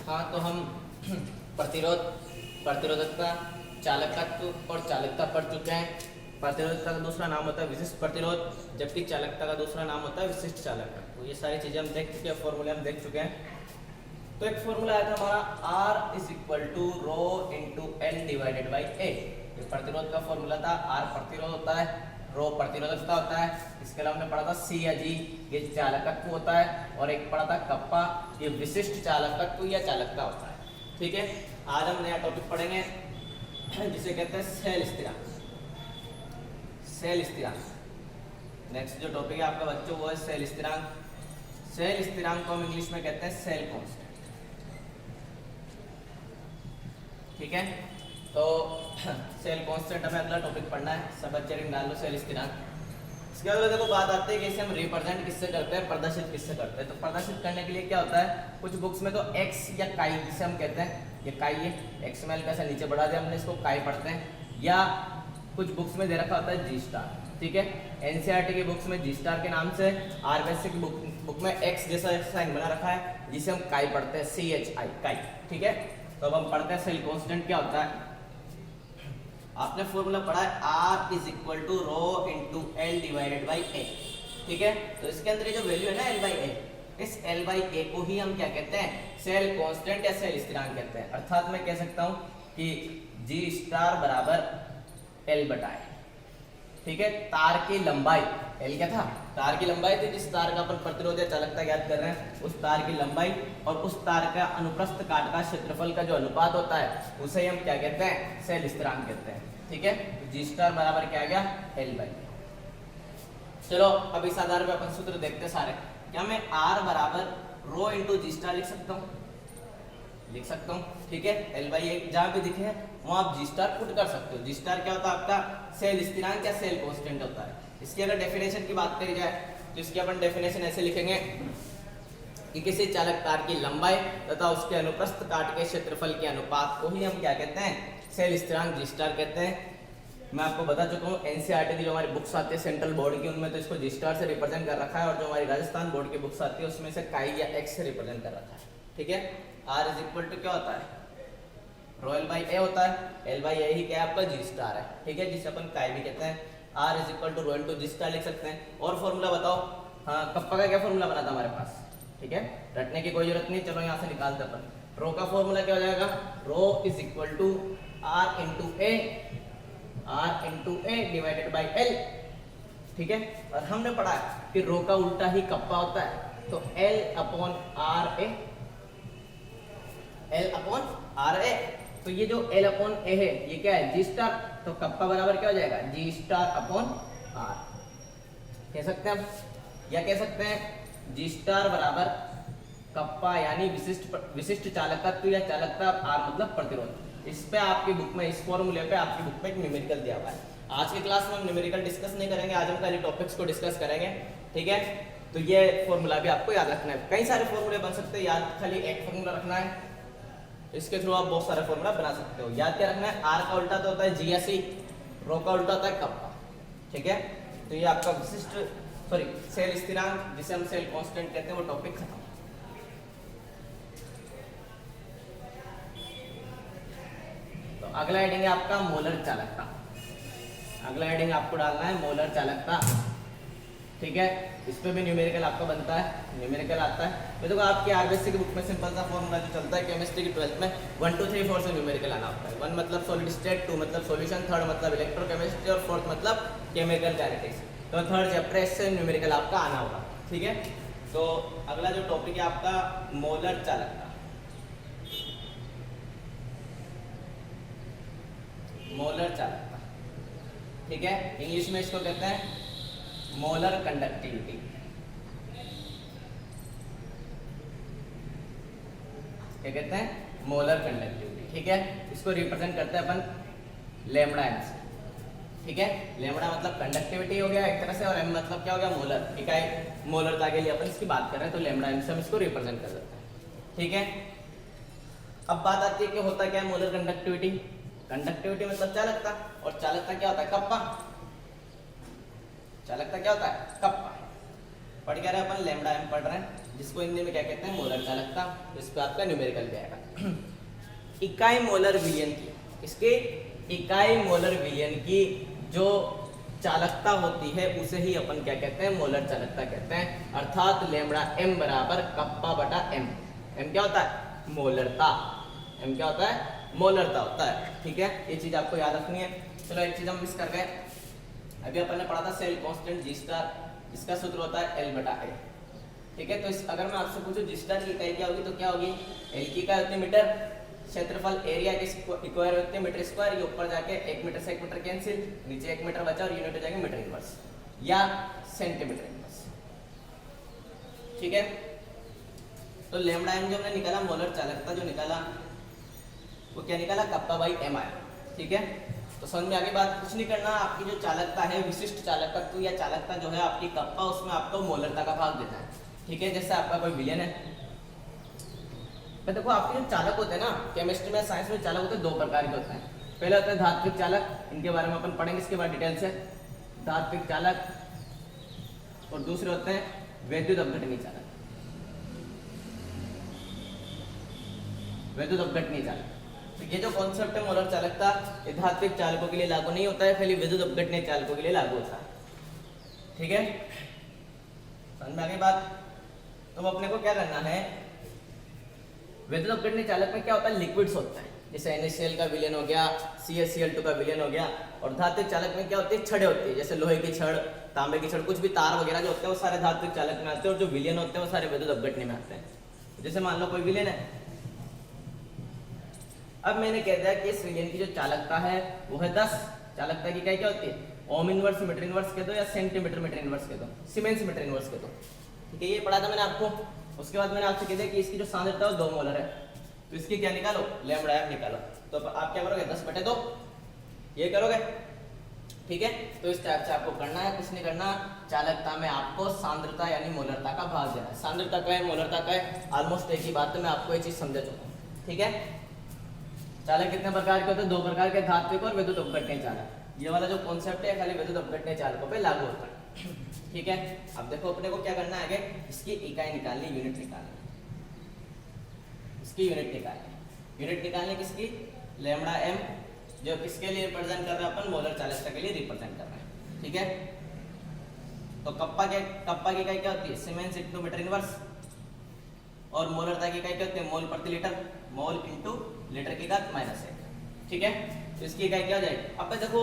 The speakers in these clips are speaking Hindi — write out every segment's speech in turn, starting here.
हाँ, तो हम प्रतिरोधकता, चालकत्व और चालकता पढ़ चुके हैं। प्रतिरोधकता का दूसरा नाम होता है विशिष्ट प्रतिरोध, जबकि चालकता का दूसरा नाम होता है विशिष्ट चालकता। तो ये सारी चीज़ें हम देख चुके हैं, फॉर्मूले हम देख चुके हैं। तो एक फॉर्मूला आया था हमारा R = ρ × L / A। ये प्रतिरोध का फॉर्मूला था। R प्रतिरोध होता है, रो प्रतिरोधकता होता है। इसके अलावा हमने पढ़ा था C या G, ये चालकत्व होता है, और एक पढ़ा था कप्पा, ये विशिष्ट चालकत्व या चालकता होता है। ठीक है, आज हम नया टॉपिक पढ़ेंगे जिसे कहते हैं सेल स्थिरांक। सेल स्थिरांक नेक्स्ट जो टॉपिक है आपका बच्चों वो है सेल स्थिरांक। सेल स्थिरांक को हम इंग्लिश में कहते हैं सेल कांस्टेंट। ठीक है, तो सेल कांस्टेंट हमें अगला टॉपिक पढ़ना है। सब बच्चे डाल लो सेल स्थिरांक। इसके बाद देखो बात आती है कि इसे हम रिप्रेजेंट किससे करते हैं, प्रदर्शित किससे करते हैं। तो प्रदर्शित करने के लिए क्या होता है, कुछ बुक्स में तो एक्स या काई जिसे हम कहते हैं, ये काई है, एक्सएमएल का ऐसा नीचे बढ़ा दिया हमने, इसको काई पढ़ते हैं। या कुछ बुक्स में दे रखा होता है जी स्टार। ठीक है, एनसीईआरटी की बुक्स में जी स्टार के नाम से, आरबीएससी की बुक में एक्स जैसा साइन बना रखा है जिसे हम काई पढ़ते हैं, CHI काई। ठीक है, तो अब हम पढ़ते हैं सेल कांस्टेंट क्या होता है। आपने फॉर्मूला पढ़ा है R = ρ × L / A। ठीक है, तो इसके अंदर ये जो वैल्यू है ना L/A, इस L/A को ही हम क्या कहते हैं, सेल कांस्टेंट या सेल स्थिरांक कहते हैं। अर्थात मैं कह सकता हूं कि G स्टार बराबर L/A। ठीक है, तार की लंबाई, L क्या था, तार की लंबाई थी, जिस तार का अपन प्रतिरोध या चालकता ज्ञात कर रहे हैं, उस तार की लंबाई और उस तार का अनुप्रस्थ काट का क्षेत्रफल का जो अनुपात होता है उसे हम क्या कहते हैं, सेल स्थिरांक कहते हैं। ठीक है, G स्टार बराबर क्या आ गया, L/A। चलो अब इस आधार पे अपन सूत्र देखते हैं सारे। क्या मैं R बराबर ρ × G स्टार लिख सकता हूँ, लिख सकता हूँ। ठीक है, L/A जहाँ पे दिखे वहाँ आप G स्टार पुट कर सकते हो। G स्टार क्या होता है आपका, सेल स्थिरांक या सेल कांस्टेंट होता है। इसकी अगर डेफिनेशन की बात करी जाए तो इसकी अपन डेफिनेशन ऐसे लिखेंगे कि किसी चालक तार की लंबाई तथा उसके अनुप्रस्थ काट के क्षेत्रफल के अनुपात को ही हम क्या कहते हैं, सेल स्थिरांक G स्टार कहते हैं। मैं आपको बता चुका हूँ एनसीईआरटी की जो हमारी बुक्स आती है सेंट्रल बोर्ड की, उनमें तो इसको G स्टार से रिप्रेजेंट कर रखा है, और जो हमारी राजस्थान बोर्ड की बुक्स आती है उसमें से काई या एक्स से रिप्रेजेंट कर रखा है। ठीक है, R = क्या होता है, ρ L/A होता है। L/A ही क्या है आपका, G स्टार है। ठीक है, जिसे अपन काई भी कहते हैं। R = ρ × G स्टार लिख सकते हैं। और फॉर्मूला बताओ, हाँ कप्पा का क्या फॉर्मूला बना था हमारे पास। ठीक है, रटने की कोई जरूरत नहीं, चलो यहाँ से निकालते अपन। रो का फॉर्मूला क्या हो जाएगा, ρ = R × A / L। ठीक है, और हमने पढ़ा है कि रो का उल्टा ही कप्पा होता है, तो L/RA। तो ये जो L/A है ये क्या है, G स्टार, तो कप्पा बराबर क्या हो जाएगा, G स्टार R कह सकते हैं हम, या कह सकते हैं G स्टार बराबर कप्पा यानी विशिष्ट चालकत्व या चालकता, R मतलब प्रतिरोध। इस पे आपकी बुक में, इस फॉर्मूले पे आपकी बुक में एक न्यूमेरिकल दिया हुआ है। आज की क्लास में हम न्यूमेरिकल डिस्कस नहीं करेंगे, आज हम खाली टॉपिक्स को डिस्कस करेंगे। ठीक है, तो ये फॉर्मूला भी आपको याद रखना है। कई सारे फॉर्मूले बन सकते हैं, याद खाली एक फॉर्मूला रखना है, इसके थ्रू आप बहुत सारे फॉर्मूला बना सकते हो। याद क्या रखना है, R का उल्टा तो होता है G या C, रो का उल्टा होता है कप्पा। ठीक है, तो ये आपका सेल स्थिरांक जिसे हम सेल कांस्टेंट कहते हैं, वो टॉपिक खत्म। तो अगला हेडिंग है आपका मोलर चालकता। अगला हेडिंग आपको डालना है मोलर चालकता। ठीक है, इस पे भी न्यूमेरिकल आपका बनता है, न्यूमेरिकल आता है। तो देखो आपकी आरबीएससी की बुक में सिंपल सा फॉर्मूला जो चलता है केमिस्ट्री की 12th में 1 2 3 4 से न्यूमेरिकल आना होता है। 1 मतलब सॉलिड स्टेट, 2 मतलब सॉल्यूशन, 3 मतलब इलेक्ट्रोकेमिस्ट्री और 4th मतलब केमिकल काइनेटिक्स। तो 3rd चैप्टर से न्यूमेरिकल आपका आना होगा। ठीक है, तो अगला जो टॉपिक है आपका मोलर चालकता। मोलर चालकता, ठीक है, इंग्लिश में इसको कहते हैं मोलर कंडक्टिविटी। क्या कहते हैं, मोलर कंडक्टिविटी। ठीक है, इसको रिप्रेजेंट करते हैं अपन लैम्बडा एम से। ठीक है, लैम्बडा मतलब कंडक्टिविटी हो गया एक तरह से, और एम मतलब क्या हो गया, मोलर। ठीक है, मोलरता के लिए अपन इसकी बात कर रहे हैं, तो लैम्बडा एम से हम इसको रिप्रेजेंट कर देते हैं। ठीक है, अब बात आती है कि होता क्या है मोलर कंडक्टिविटी। कंडक्टिविटी मतलब चालकता, और चालकता क्या होता है, कप्पा। चालकता क्या होता है, कप्पा। पढ़ क्या रहे हैं अपन, लैम्बडा एम पढ़ रहे हैं। जिसको हिंदी में क्या कहते हैं, मोलर चालकता। इस पर आपका न्यूमेरिकल भी आएगा। इकाई मोलर विलयन की, इसके इकाई मोलर विलयन की जो चालकता होती है उसे ही अपन क्या कहते हैं, मोलर चालकता कहते हैं। अर्थात लेमड़ा m बराबर कप्पा बटा m। m क्या होता है, मोलरता। m क्या होता है, मोलरता होता है। ठीक है, ये चीज आपको याद रखनी है। चलो एक चीज हम मिस कर गए, अभी अपन ने पढ़ा था सेल कांस्टेंट जी स्टार, इसका सूत्र होता है L बटा A। ठीक है, तो इस अगर मैं आपसे पूछूं जी स्टार की इकाई क्या होगी तो क्या होगी, L की इकाई होती है मीटर, क्षेत्रफल एरिया के इक्वायर होते हैं मीटर स्क्वायर, ये ऊपर जाके 1 मीटर से 1 मीटर कैंसिल, नीचे 1 मीटर बचा और यूनिट हो जाएंगे मीटर इनवर्स या सेंटीमीटर इनवर्स। ठीक है, तो लैम्डा m जो हमने निकाला, मोलर चालकता जो निकाला वो क्या निकाला, कप्पा बाई m आया। ठीक है, तो समझ में आगे बात, कुछ नहीं करना, आपकी जो चालकता है विशिष्ट चालकत्व या चालकता जो है आपकी कप्पा, उसमें आपको मोलरता का भाग देना है। ठीक है, जैसे आपका कोई विलयन है, मैं देखो आपके जो चालक होते हैं ना, केमिस्ट्री में साइंस में चालक होते हैं 2 प्रकार के होते हैं। पहले होते हैं धात्विक चालक, इनके बारे में अपन पढ़ेंगे इसके बाद डिटेल से, धात्विक चालक, और दूसरे होते हैं वैद्युत अपघटनीय चालक। वैद्युत अपघटनीय चालक, तो ये जो कॉन्सेप्ट है मोलर चालकता, ये धात्विक चालकों के लिए लागू नहीं होता है, खाली विद्युत अपघटनीय चालकों के लिए लागू होता है। ठीक है, समझ में आ गई बात। तो अपने को क्या करना है, विद्युत अपघटनीय चालक में क्या होता है, लिक्विड्स होता है, जैसे NaCl का विलयन हो गया, CaCl2 का विलयन हो गया। और धात्विक चालक में क्या होती है, छड़ें होती है, जैसे लोहे की छड़, तांबे की छड़, कुछ भी तार वगैरह जो होते हैं वो सारे धात्विक चालक में आते हैं, और जो विलयन होते हैं वो सारे विद्युत अपघटनीय में आते हैं। जैसे मान लो कोई विलयन है, अब मैंने कह दिया कि इस विलयन की जो चालकता है वो है 10। चालकता की क्या होती है, ओम इनवर्स मीटर इनवर्स कह दो या सेंटीमीटर मीटर इनवर्स कह दो, सीमेंस मीटर इनवर्स कह दो। ठीक है, ये पढ़ा था मैंने आपको। उसके बाद मैंने आपसे कह दिया कि इसकी जो सांद्रता है 2 मोलर है, तो इसकी क्या निकालो, लैम्डा m निकालो। तो आप क्या करोगे, 10/2 ये करोगे। ठीक है, तो इस टाइप से आपको करना है, कुछ नहीं करना। चालकता में आपको सांद्रता यानी मोलरता का भाग देना है। सांद्रता का है, मोलरता का है, ऑलमोस्ट एक ही बात है, मैं आपको ये चीज समझा चुका हूँ। ठीक है, चालक कितने प्रकार के होते हैं, 2 प्रकार के, धात्विक और विद्युत अपघटनीय चालक। ये वाला जो कॉन्सेप्ट है खाली विद्युत अपघटनीय चालकों पे लागू होता है। ठीक है, अब देखो अपने को क्या करना है आगे, इसकी इकाई निकालनी, यूनिट निकालनी, इसकी यूनिट निकालनी। यूनिट निकालनी किसकी, लैम्डा m, जो किसके लिए रिप्रेजेंट कर रहे हैं अपन, मोलर चालकता के लिए रिप्रेजेंट कर रहे हैं। ठीक है, तो कप्पा की इकाई क्या होती है, सीमेंस इनटू मीटर इनवर्स, और मोलरता की इकाई क्या होती है, मोल प्रति लीटर, मोल इनटू लीटर की घात -1। ठीक है, तो इसकी इकाई क्या हो जाएगी, अब देखो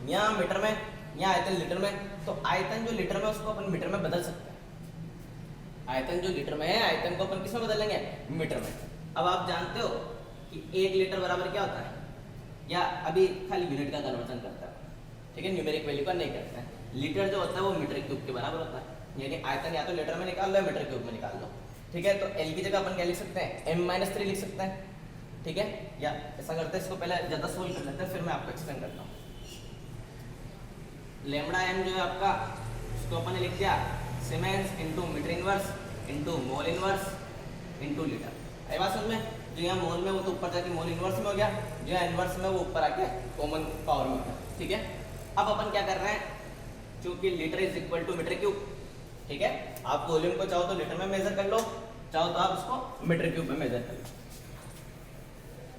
यहाँ मीटर में, यहाँ आयतन लीटर में, तो आयतन जो लीटर में उसको अपन मीटर में बदल सकते हैं। आयतन जो लीटर में है, आयतन को अपन किस में बदलेंगे, मीटर में। अब आप जानते हो कि 1 लीटर बराबर क्या होता है, या अभी खाली यूनिट का कन्वर्जन करता है। ठीक है, न्यूमेरिक वैल्यू का नहीं करता है। लीटर जो होता है वो मीटर क्यूब के बराबर होता है, यानी आयतन या तो लीटर में निकाल लो या मीटर क्यूब में निकाल लो। ठीक है, तो L की जगह अपन क्या लिख सकते हैं, m-3 लिख सकते हैं। ठीक है, या ऐसा करते हैं, इसको पहले ज्यादा सोल्व कर लेते हैं, फिर मैं आपको एक्सप्लेन करता हूँ। लैम्डा m जो है आपका, उसको अपन ने लिख दिया siemens into metre inverse into mole inverse into litre. आई बात समझ में, जो यहाँ मोल में वो तो ऊपर जाके मोल इनवर्स में हो गया, जो यहाँ इनवर्स में वो ऊपर आके कॉमन पावर में हो गया। ठीक है, अब अपन क्या कर रहे हैं, क्योंकि litre is equal to metre cube. ठीक है, आप वॉल्यूम को चाहो तो लीटर में मेजर कर लो, चाहो तो आप उसको मीटर क्यूब में मेजर कर लो।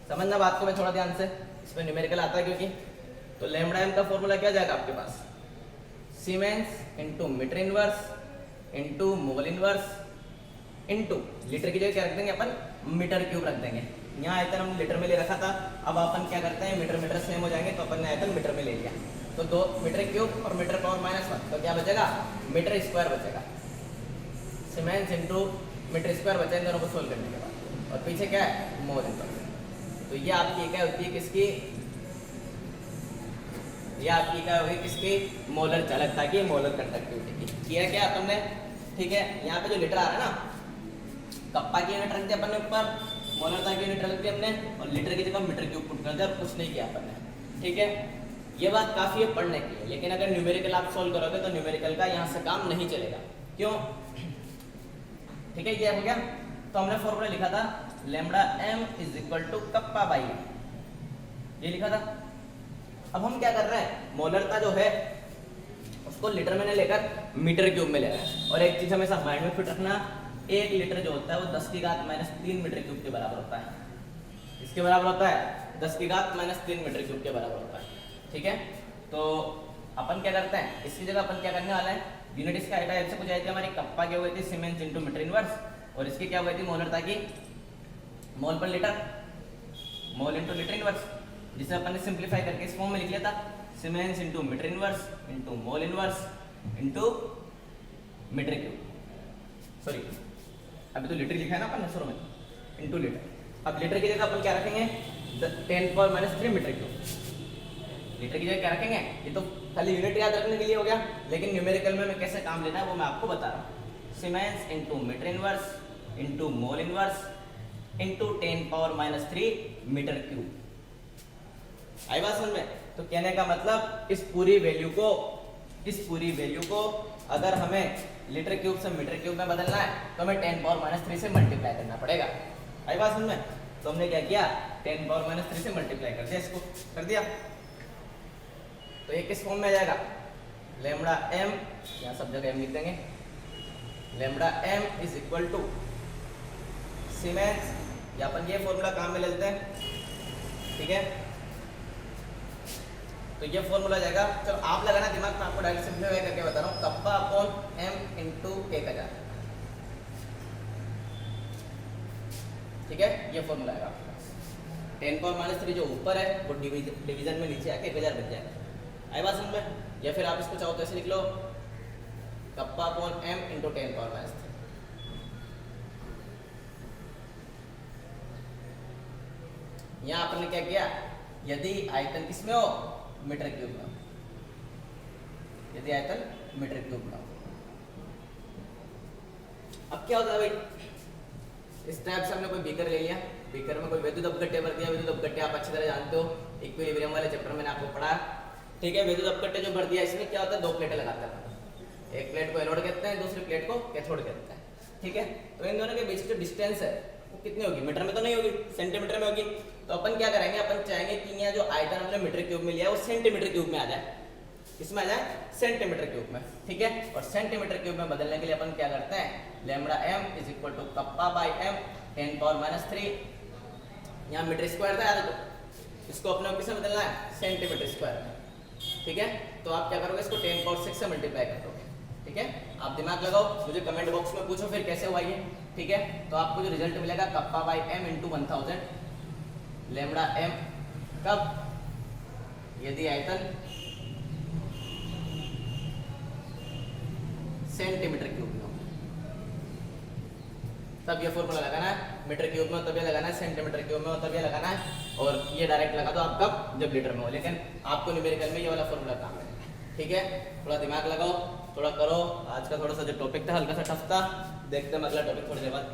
समझना बात को मैं थोड़ा ध्यान से, इसमें न्यूमेरिकल आता है क्योंकि। तो लैम्डा m का फॉर्मूला क्या जाएगा आपके पास, siemens into metre inverse into mole inverse into litre की जगह क्या रख देंगे अपन, मीटर क्यूब रख देंगे। यहाँ आयतन हम लीटर में ले रखा था, अब अपन क्या करते हैं, मीटर मीटर सेम हो जाएंगे, तो अपन ने आयतन मीटर में ले लिया, तो 2 मीटर क्यूब और मीटर पावर -1, तो क्या बचेगा, मीटर स्क्वायर बचेगा। सीमेंस इनटू मीटर स्क्वायर बचा इन दोनों को सोल्व करने के बाद, और पीछे क्या है, मोल इनवर्स। तो ये आपकी इकाई होती है किसकी, ये आपकी इकाई होगी किसकी, मोलर चालकता की, मोलर कंडक्टिविटी की। किया क्या अपन ने, ठीक है, यहाँ पे जो लीटर आ रहा है ना, कप्पा की यूनिट रख दी अपन ने ऊपर, मोलरता की यूनिट रख दी हमने, और लीटर की जगह मीटर क्यूब पुट कर दिया, और कुछ नहीं किया अपन ने। ठीक है, ये बात काफी है पढ़ने की, लेकिन अगर न्यूमेरिकल आप सोल्व करोगे तो न्यूमेरिकल का यहाँ से काम नहीं चलेगा। क्यों, ठीक है, ये हो गया। तो हमने फॉर्मूला लिखा था lambda m is equal to kappa by, ये लिखा था। अब हम क्या कर रहे हैं, मोलरता जो है उसको लीटर में लेकर मीटर क्यूब में ले रहे हैं। और एक चीज हमेशा माइंड में फिट रखना, 1 लीटर जो होता है वो 10 की घात -3 मीटर क्यूब के बराबर होता है। इसके बराबर होता है 10 की घात -3 मीटर क्यूब के बराबर होता है। ठीक है, तो अपन क्या करते हैं, इसकी जगह अपन क्या करने वाले हैं, यूनिट इसका ऐसे कुछ आई थी हमारी, कप्पा क्या हो गई थी, सीमेंस इनटू मीटर इनवर्स, और इसकी क्या हो गई थी, मोलरता की मोल पर लीटर, मोल इनटू लीटर इनवर्स, जिसे अपन ने सिंपलीफाई करके इस फॉर्म में लिख लिया था, siemens into metre inverse into mole inverse into metre cube. Sorry, अभी तो लीटर लिखा है ना अपन ने शुरू में, इनटू लीटर। अब लीटर की जगह अपन क्या रखेंगे, 10⁻³ मीटर क्यूब। लीटर की जगह क्या रखेंगे, ये तो खाली यूनिट याद रखने के लिए हो गया, लेकिन न्यूमेरिकल में कैसे काम लेना है वो मैं आपको बता रहा हूँ। Siemens into metre inverse into mole inverse into 10⁻³ metre cube. आई बात समझ में? तो कहने का मतलब इस पूरी वैल्यू को अगर हमें लीटर क्यूब से मीटर क्यूब में बदलना है तो हमें 10⁻³ से मल्टीप्लाई करना पड़ेगा। आई बात समझ में? तो हमने क्या किया, 10⁻³ से मल्टीप्लाई कर दिया, इसको कर दिया, तो ये किस फॉर्म में आ जाएगा, लैम्बडा m, यहाँ सब जगह m लिख देंगे, lambda m is equal to siemens, या अपन ये फॉर्मूला काम में ले लेते हैं। ठीक है, तो ये फॉर्मूला जाएगा, चलो आप लगाना दिमाग में, आपको डायरेक्ट सिंपलीफाई करके बता रहा हूँ, कप्पा अपॉन m इंटू 1000। ठीक है, ये फॉर्मूला आएगा आपके पास। 10⁻³ जो ऊपर है वो डिवीजन में नीचे आके 1000 बन जाएगा। आई बात समझ में? या फिर आप इसको चाहो तो ऐसे लिख लो, कप्पा अपॉन m इंटू 10⁻³। यहाँ आपने क्या किया, यदि आयतन किसमें हो, मीटर क्यूब में, यदि आयतन मीटर क्यूब में हो। अब क्या होता है भाई, इस टाइप से हमने कोई बीकर ले लिया, बीकर में कोई विद्युत अपघट्य भर दिया। विद्युत अपघट्य आप अच्छी तरह जानते हो, इक्विलिब्रियम वाले चैप्टर में आपको पढ़ा। ठीक है, विद्युत अपघट्य जो भर दिया, इसमें क्या होता है, 2 प्लेटें लगाते हैं, एक प्लेट को एनोड कहते हैं, दूसरी प्लेट को कैथोड कहते हैं। ठीक है, तो इन दोनों के बीच जो डिस्टेंस है वो कितनी होगी, मीटर में तो नहीं होगी, सेंटीमीटर में होगी। तो अपन क्या करेंगे, अपन चाहेंगे कि यहाँ जो आयतन हमने मीटर क्यूब में लिया है वो सेंटीमीटर क्यूब में आ जाए। किसमें आ जाए, सेंटीमीटर क्यूब में। ठीक है, और सेंटीमीटर क्यूब में बदलने के लिए अपन क्या करते हैं, lambda m is equal to kappa by m 10⁻³। यहाँ मीटर स्क्वायर था याद है, तो इसको अपने किसमें बदलना है, सेंटीमीटर स्क्वायर में। ठीक है, तो आप क्या करोगे, इसको 10⁻6 से मल्टीप्लाई कर दोगे। ठीक है, आप दिमाग लगाओ, मुझे कमेंट बॉक्स में पूछो फिर कैसे हुआ ये। ठीक है, तो आपको जो रिजल्ट मिलेगा, kappa by m into 1000 lambda m, कब, यदि आयतन सेंटीमीटर क्यूब में हो, तब ये फॉर्मूला लगाना है। मीटर क्यूब में हो तब ये लगाना है, सेंटीमीटर क्यूब में हो तब ये लगाना है, और ये डायरेक्ट लगा दो आप कब, जब लीटर में हो। लेकिन आपको न्यूमेरिकल में ये वाला फॉर्मूला काम है। ठीक है, थोड़ा दिमाग लगाओ, थोड़ा करो। आज का थोड़ा सा जो टॉपिक था हल्का सा टफ था, देखते हैं अगला टॉपिक थोड़ी देर बाद।